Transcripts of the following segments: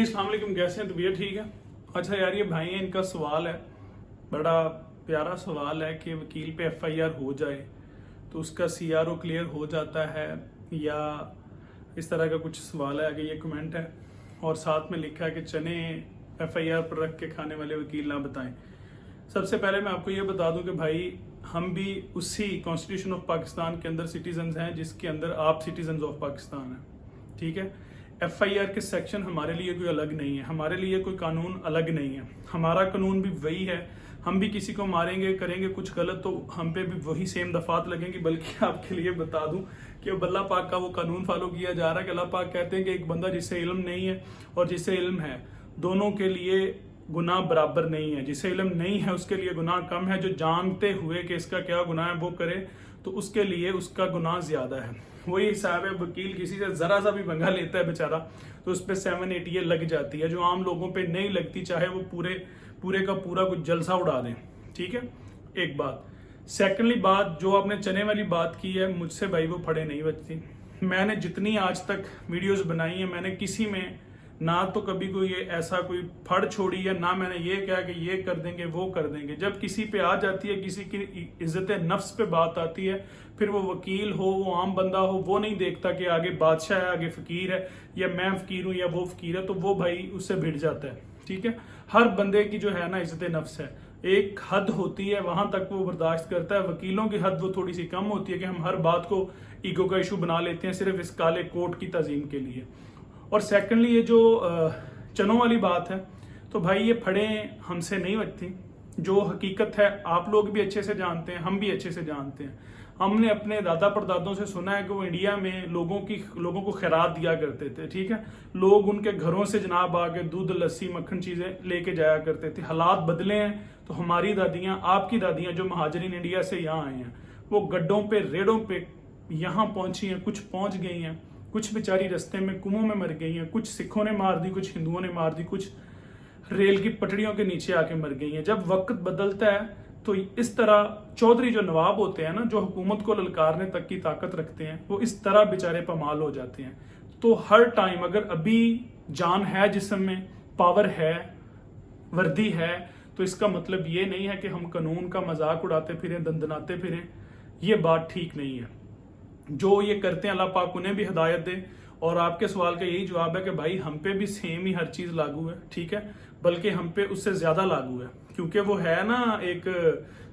अस्सलाम वालेकुम, कैसे हैं? तबीयत ठीक है? अच्छा यार, ये भाई हैं, इनका सवाल है, बड़ा प्यारा सवाल है कि वकील पे एफआईआर हो जाए तो उसका सीआरओ क्लियर हो जाता है या इस तरह का कुछ सवाल है। आगे ये कमेंट है और साथ में लिखा है कि चने एफआईआर पर रख के खाने वाले वकील ना बताएं। सबसे पहले मैं आपको ये बता दूं कि भाई हम भी उसी कॉन्स्टिट्यूशन ऑफ पाकिस्तान के अंदर सिटीजन्स हैं जिसके अंदर आप सिटीजन्स ऑफ पाकिस्तान हैं, ठीक है। एफआईआर के सेक्शन हमारे लिए कोई अलग नहीं है, हमारे लिए कोई कानून अलग नहीं है, हमारा कानून भी वही है। हम भी किसी को मारेंगे, करेंगे कुछ गलत तो हम पे भी वही सेम दफात लगेंगी। बल्कि आपके लिए बता दूं कि अब अल्लाह पाक का वो कानून फॉलो किया जा रहा है कि अल्लाह पाक कहते हैं कि एक बंदा जिससे इल्म नहीं है और जिससे इल्म है, दोनों के लिए गुनाह बराबर नहीं है। जिसे इल्म नहीं है उसके लिए गुनाह कम है, जो जानते हुए कि इसका क्या गुनाह है वो करे तो उसके लिए उसका गुनाह ज्यादा है। वही हिसाब है, वकील किसी से जरा सा भी पंगा लेता है बेचारा तो उस पर 7-8 ईयर लग जाती है, जो आम लोगों पे नहीं लगती, चाहे वो पूरे का पूरा कुछ जलसा उड़ा दें, ठीक है। एक बात। सेकेंडली बात, जो आपने चने वाली बात की है, मुझसे भाई वो फड़े नहीं बचती। मैंने जितनी आज तक वीडियोस बनाई है, मैंने किसी में ना तो कभी कोई ऐसा कोई फड़ छोड़ी है, ना मैंने ये कहा कि ये कर देंगे वो कर देंगे। जब किसी पे आ जाती है, किसी की इज्जत नफ्स पे बात आती है, फिर वो वकील हो, वो आम बंदा हो, वो नहीं देखता कि आगे बादशाह है, आगे फकीर है, या मैं फकीर हूँ या वो फकीर है, तो वो भाई उससे भिड़ जाता है, ठीक है। हर बंदे की जो है ना इज्जत नफ्स है, एक हद होती है, वहां तक वो बर्दाश्त करता है। वकीलों की हद वो थोड़ी सी कम होती है कि हम हर बात को ईगो का इशू बना लेते हैं सिर्फ इस काले कोट की तज़ीम के लिए। और सेकंडली ये जो चनों वाली बात है, तो भाई ये फड़े हमसे नहीं बचती। जो हकीकत है आप लोग भी अच्छे से जानते हैं, हम भी अच्छे से जानते हैं। हमने अपने दादा परदादों से सुना है कि वो इंडिया में लोगों को खैरात दिया करते थे, ठीक है। लोग उनके घरों से जनाब आके दूध, लस्सी, मक्खन चीजें लेके जाया करते थे। हालात बदले हैं तो हमारी दादियां, आपकी दादियां जो महाजरीन इंडिया से यहाँ आए हैं, वो गड्ढों पे, रेड़ों पे यहाँ पहुंची हैं, कुछ पहुंच गई हैं, कुछ बेचारी रास्ते में कुओं में मर गई हैं, कुछ सिखों ने मार दी, कुछ हिंदुओं ने मार दी, कुछ रेल की पटड़ियों के नीचे आके मर गई हैं। जब वक्त बदलता है तो इस तरह चौधरी जो नवाब होते हैं ना, जो हुकूमत को ललकारने तक की ताकत रखते हैं, वो इस तरह बेचारे पमाल हो जाते हैं। तो हर टाइम अगर अभी जान है जिस्म में, पावर है, वर्दी है, तो इसका मतलब ये नहीं है कि हम कानून का मजाक उड़ाते फिरें, दंदनाते फिरें। ये बात ठीक नहीं है। जो ये करते हैं अल्लाह पाक उन्हें भी हिदायत दे। और आपके सवाल का यही जवाब है कि भाई हम पे भी सेम ही हर चीज लागू है, ठीक है, बल्कि हम पे उससे ज्यादा लागू है। क्योंकि वो है ना, एक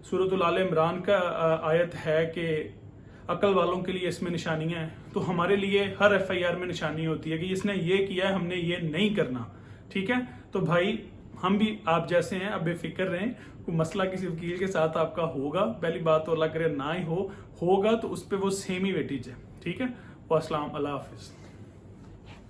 सूरत आल इमरान का आयत है कि अकल वालों के लिए इसमें निशानियां हैं, तो हमारे लिए हर एफआईआर में निशानी होती है कि इसने ये किया है, हमने ये नहीं करना, ठीक है। तो भाई हम भी आप जैसे हैं, अब बेफिक्र रहें। कोई मसला किसी वकील के साथ आपका होगा, पहली बात तो अल्लाह करे ना ही होगा तो उस पर वो सेम ही वेटेज है, ठीक है। अस्सलाम, अल्लाह हाफिज।